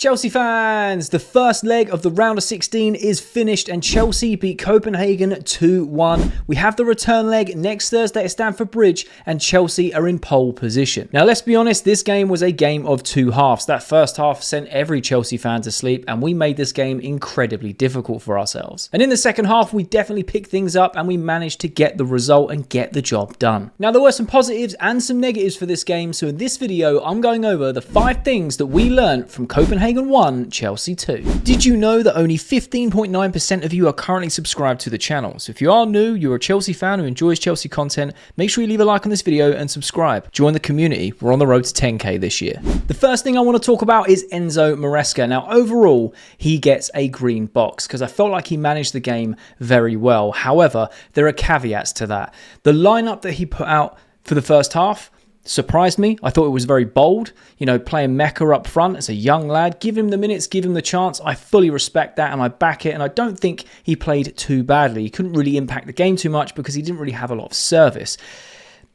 Chelsea fans, the first leg of the round of 16 is finished and Chelsea beat Copenhagen 2-1. We have the return leg next Thursday at Stamford Bridge and Chelsea are in pole position. Now let's be honest, this game was a game of two halves. That first half sent every Chelsea fan to sleep and we made this game incredibly difficult for ourselves. And in the second half, we definitely picked things up and we managed to get the result and get the job done. Now there were some positives and some negatives for this game, so in this video I'm going over the 5 things that we learned from Copenhagen 1, Chelsea 2. Did you know that only 15.9% of you are currently subscribed to the channel? So if you are new, you're a Chelsea fan who enjoys Chelsea content, make sure you leave a like on this video and subscribe. Join the community. We're on the road to 10k this year. The first thing I want to talk about is Enzo Maresca. Now overall, he gets a green box because I felt like he managed the game very well. However, there are caveats to that. The lineup that he put out for the first half surprised me. I thought it was very bold, playing Mecca up front as a young lad. Give him the minutes, give him the chance. I fully respect that and I back it. And I don't think he played too badly. He couldn't really impact the game too much because he didn't really have a lot of service.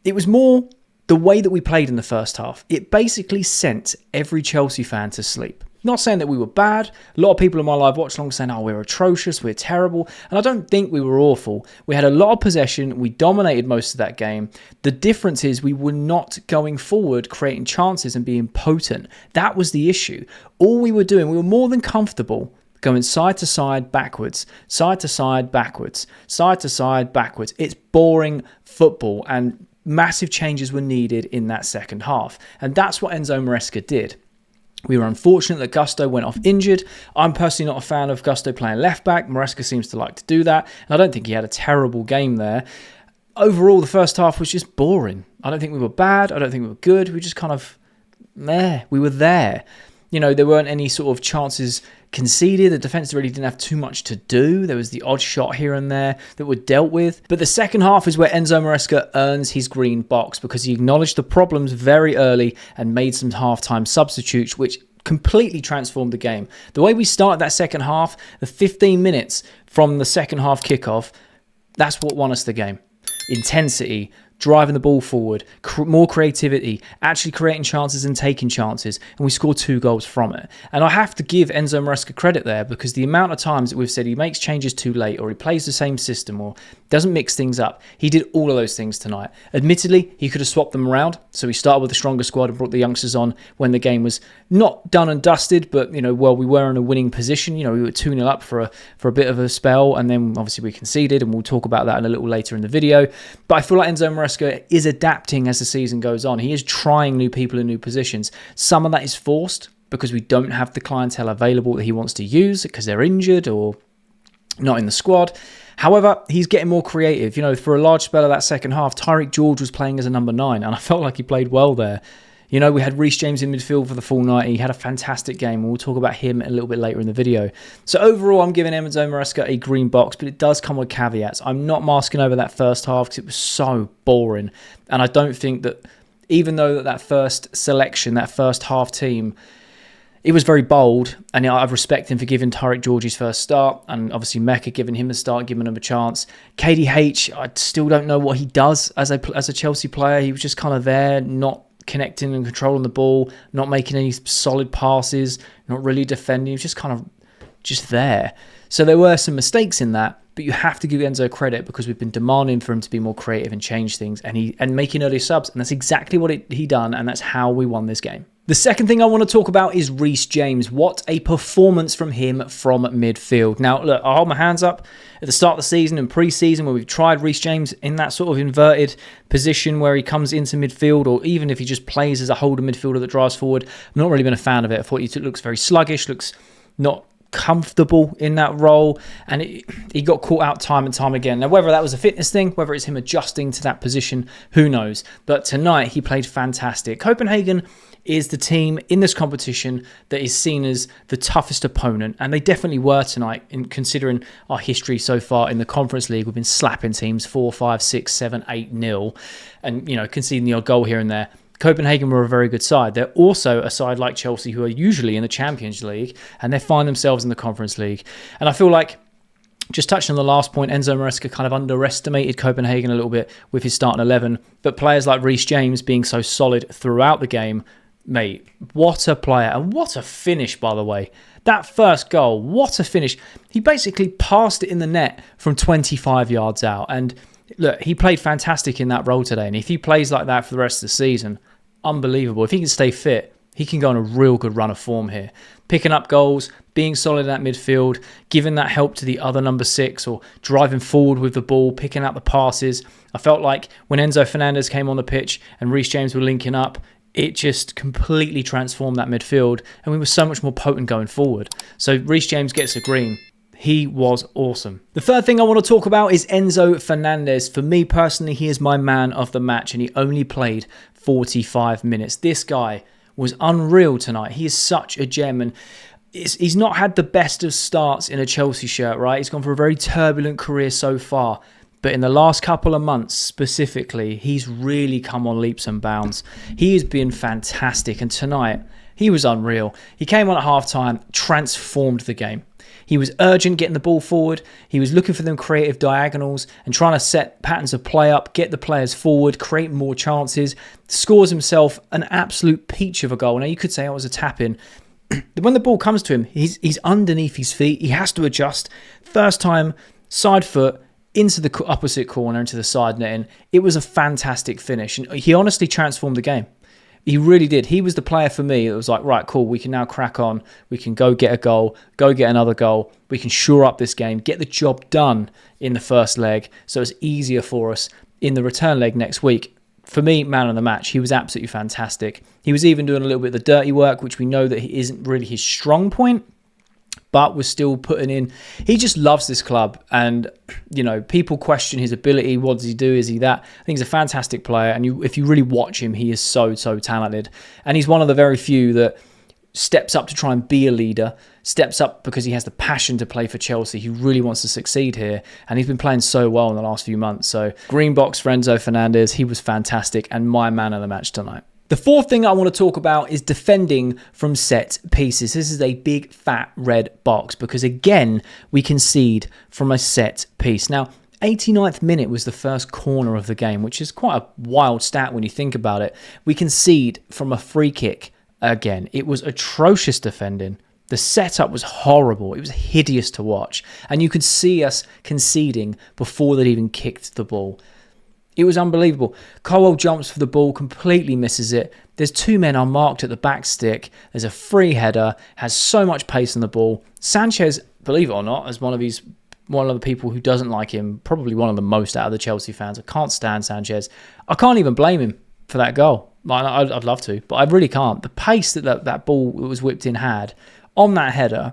It was more the way that we played in the first half. It basically sent every Chelsea fan to sleep. Not saying that we were bad. A lot of people in my live watch along saying, oh, we're atrocious, we're terrible. And I don't think we were awful. We had a lot of possession. We dominated most of that game. The difference is we were not going forward, creating chances and being potent. That was the issue. All we were doing, we were more than comfortable going side to side, backwards, side to side, backwards, side to side, backwards. It's boring football and massive changes were needed in that second half. And that's what Enzo Maresca did. We were unfortunate that Gusto went off injured. I'm personally not a fan of Gusto playing left back. Maresca seems to like to do that. And I don't think he had a terrible game there. Overall, the first half was just boring. I don't think we were bad. I don't think we were good. We just kind of, we were there. There weren't any sort of chances conceded. The defence really didn't have too much to do. There was the odd shot here and there that were dealt with. But the second half is where Enzo Maresca earns his green box because he acknowledged the problems very early and made some half-time substitutes, which completely transformed the game. The way we started that second half, the 15 minutes from the second half kickoff, that's what won us the game. Intensity, driving the ball forward, more creativity, actually creating chances and taking chances, and we scored 2 goals from it. And I have to give Enzo Maresca credit there because the amount of times that we've said he makes changes too late or he plays the same system or doesn't mix things up, he did all of those things tonight. Admittedly, he could have swapped them around, so he started with a stronger squad and brought the youngsters on when the game was not done and dusted, but we were in a winning position. We were 2-0 up for a bit of a spell, and then obviously we conceded, and we'll talk about that a little later in the video. But I feel like Enzo Maresca is adapting as the season goes on. He is trying new people in new positions. Some of that is forced because we don't have the clientele available that he wants to use because they're injured or not in the squad. However, he's getting more creative. For a large spell of that second half, Tyreek George was playing as a number 9 and I felt like he played well there. We had Reece James in midfield for the full 90. He had a fantastic game, and we'll talk about him a little bit later in the video. So overall, I'm giving Enzo Maresca a green box, but it does come with caveats. I'm not masking over that first half because it was so boring. And I don't think that, even though that first selection, that first half team, it was very bold, and I respect him for giving Tyreek George his first start, and obviously Mecca giving him a start, giving him a chance. KDH, I still don't know what he does as a Chelsea player. He was just kind of there, not connecting and controlling the ball, not making any solid passes, not really defending. He was just kind of just there. So there were some mistakes in that, but you have to give Enzo credit because we've been demanding for him to be more creative and change things and making early subs, and that's exactly what he done, and that's how we won this game. The second thing I want to talk about is Reece James. What a performance from him from midfield. Now, look, I hold my hands up. At the start of the season and pre-season where we've tried Reece James in that sort of inverted position where he comes into midfield, or even if he just plays as a holder midfielder that drives forward, I've not really been a fan of it. I thought he looks very sluggish, looks not comfortable in that role, and he got caught out time and time again. Now, whether that was a fitness thing, whether it's him adjusting to that position, who knows? But tonight, he played fantastic. Copenhagen is the team in this competition that is seen as the toughest opponent, and they definitely were tonight, in considering our history so far in the Conference League. We've been slapping teams 4, 5, 6, 7, 8-0, and conceding the odd goal here and there. Copenhagen were a very good side. They're also a side like Chelsea who are usually in the Champions League, and they find themselves in the Conference League. And I feel like, just touching on the last point, Enzo Maresca kind of underestimated Copenhagen a little bit with his starting 11, but players like Reece James being so solid throughout the game Mate, what a player, and what a finish, by the way. That first goal, what a finish. He basically passed it in the net from 25 yards out. And look, he played fantastic in that role today. And if he plays like that for the rest of the season, unbelievable. If he can stay fit, he can go on a real good run of form here. Picking up goals, being solid in that midfield, giving that help to the other number 6, or driving forward with the ball, picking out the passes. I felt like when Enzo Fernandez came on the pitch and Reece James were linking up, it just completely transformed that midfield, and we were so much more potent going forward. So Reece James gets a green. He was awesome. The third thing I want to talk about is Enzo Fernandez. For me personally, he is my man of the match, and he only played 45 minutes. This guy was unreal tonight. He is such a gem, and he's not had the best of starts in a Chelsea shirt, right? He's gone for a very turbulent career so far. But in the last couple of months specifically, he's really come on leaps and bounds. He has been fantastic. And tonight, he was unreal. He came on at halftime, transformed the game. He was urgent getting the ball forward. He was looking for them creative diagonals and trying to set patterns of play up, get the players forward, create more chances. Scores himself an absolute peach of a goal. Now, you could say it was a tap-in. When the ball comes to him, he's underneath his feet. He has to adjust. First time, side foot, into the opposite corner, into the side netting. It was a fantastic finish. And he honestly transformed the game. He really did. He was the player for me that was like, right, cool, we can now crack on. We can go get a goal, go get another goal. We can shore up this game, get the job done in the first leg so it's easier for us in the return leg next week. For me, man of the match, he was absolutely fantastic. He was even doing a little bit of the dirty work, which we know that he isn't really his strong point, but was still putting in. He just loves this club, and people question his ability. What does he do? Is he that? I think he's a fantastic player, and if you really watch him, he is so talented, and he's one of the very few that steps up to try and be a leader, steps up because he has the passion to play for Chelsea. He really wants to succeed here, and he's been playing so well in the last few months. So green box for Enzo Fernandez. He was fantastic, and my man of the match tonight. The fourth thing I want to talk about is defending from set pieces. This is a big fat red box because, again, we concede from a set piece. Now, 89th minute was the first corner of the game, which is quite a wild stat when you think about it. We concede from a free kick again. It was atrocious defending. The setup was horrible. It was hideous to watch. And you could see us conceding before they'd even kicked the ball. It was unbelievable. Cole jumps for the ball, completely misses it. There's 2 men unmarked at the back stick. There's a free header, has so much pace on the ball. Sanchez, believe it or not, as one of the people who doesn't like him, probably one of the most out of the Chelsea fans. I can't stand Sanchez. I can't even blame him for that goal. I'd love to, but I really can't. The pace that ball that was whipped in had on that header,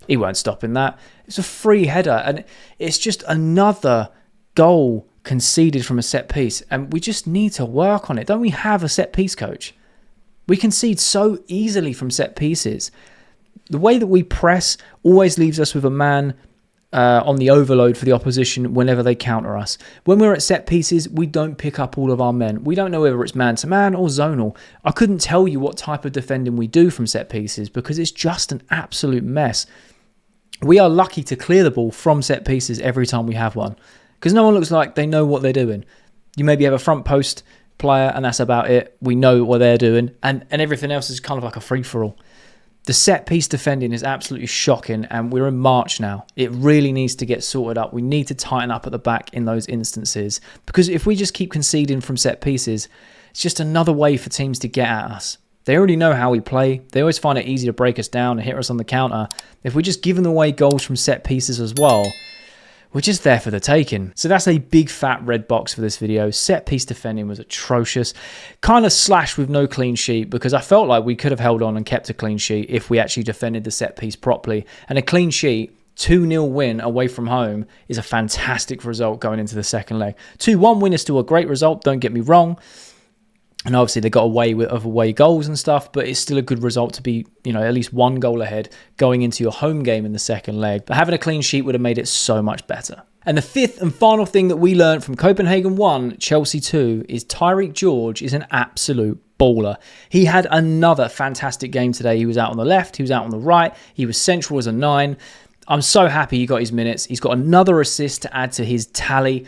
he weren't stopping that. It's a free header, and it's just another goal conceded from a set piece, and we just need to work on it. Don't we have a set piece coach? We concede so easily from set pieces. The way that we press always leaves us with a man on the overload for the opposition whenever they counter us. When we're at set pieces, we don't pick up all of our men. We don't know whether it's man-to-man or zonal. I couldn't tell you what type of defending we do from set pieces because it's just an absolute mess. We are lucky to clear the ball from set pieces every time we have one, because no one looks like they know what they're doing. You maybe have a front post player and that's about it. We know what they're doing, and everything else is kind of like a free-for-all. The set-piece defending is absolutely shocking, and we're in March now. It really needs to get sorted up. We need to tighten up at the back in those instances, because if we just keep conceding from set pieces, it's just another way for teams to get at us. They already know how we play. They always find it easy to break us down and hit us on the counter. If we just give them away goals from set pieces as well, we're just there for the taking. So that's a big fat red box for this video. Set piece defending was atrocious. Kind of slashed with no clean sheet, because I felt like we could have held on and kept a clean sheet if we actually defended the set piece properly. And a clean sheet, 2-0 win away from home, is a fantastic result going into the second leg. 2-1 win is still a great result, don't get me wrong. And obviously they got away with away goals and stuff, but it's still a good result to be, at least 1 goal ahead going into your home game in the second leg. But having a clean sheet would have made it so much better. And the fifth and final thing that we learned from Copenhagen 1, Chelsea 2, is Tyreek George is an absolute baller. He had another fantastic game today. He was out on the left, he was out on the right, he was central as a 9. I'm so happy he got his minutes. He's got another assist to add to his tally.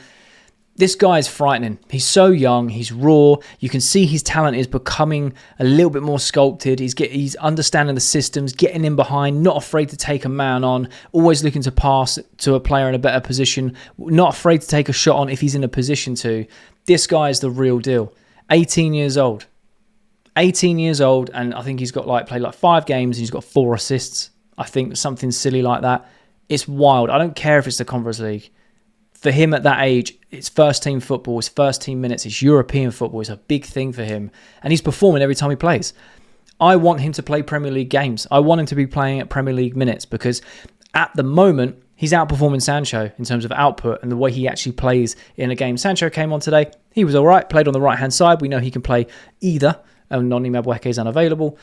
This guy is frightening. He's so young. He's raw. You can see his talent is becoming a little bit more sculpted. He's understanding the systems, getting in behind, not afraid to take a man on, always looking to pass to a player in a better position, not afraid to take a shot on if he's in a position to. This guy is the real deal. 18 years old. 18 years old, and I think he's got played 5 games and he's got 4 assists. I think something silly like that. It's wild. I don't care if it's the Conference League. For him at that age, it's first team football, it's first team minutes, it's European football. It's a big thing for him. And he's performing every time he plays. I want him to play Premier League games. I want him to be playing at Premier League minutes because at the moment, he's outperforming Sancho in terms of output and the way he actually plays in a game. Sancho came on today. He was all right, played on the right-hand side. We know he can play either. Noni Madueke is unavailable.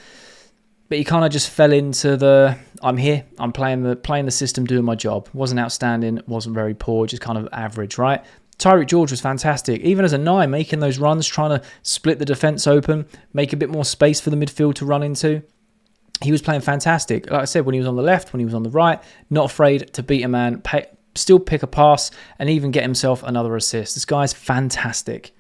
But he kind of just fell into the, I'm here, I'm playing the system, doing my job. Wasn't outstanding, wasn't very poor, just kind of average, right? Tyreek George was fantastic. Even as a 9, making those runs, trying to split the defence open, make a bit more space for the midfield to run into. He was playing fantastic. Like I said, when he was on the left, when he was on the right, not afraid to beat a man, still pick a pass, and even get himself another assist. This guy's fantastic.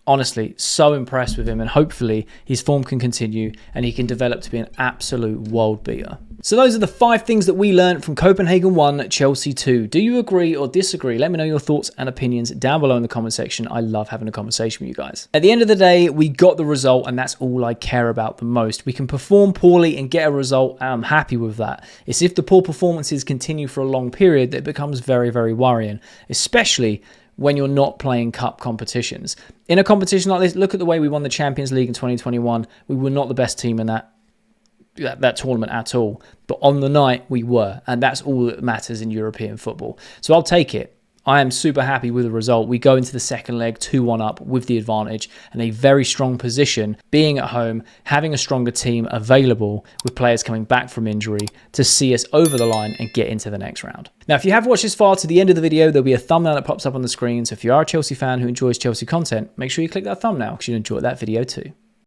Honestly, so impressed with him, and hopefully his form can continue and he can develop to be an absolute world beater. So those are the 5 things that we learned from Copenhagen 1, Chelsea 2. Do you agree or disagree? Let me know your thoughts and opinions down below in the comment section. I love having a conversation with you guys. At the end of the day, we got the result, and that's all I care about the most. We can perform poorly and get a result, and I'm happy with that. It's if the poor performances continue for a long period that it becomes very, very worrying, especially when you're not playing cup competitions. In a competition like this, look at the way we won the Champions League in 2021. We were not the best team in that tournament at all. But on the night, we were. And that's all that matters in European football. So I'll take it. I am super happy with the result. We go into the second leg 2-1 up with the advantage and a very strong position, being at home, having a stronger team available with players coming back from injury to see us over the line and get into the next round. Now, if you have watched this far to the end of the video, there'll be a thumbnail that pops up on the screen. So if you are a Chelsea fan who enjoys Chelsea content, make sure you click that thumbnail because you'll enjoy that video too.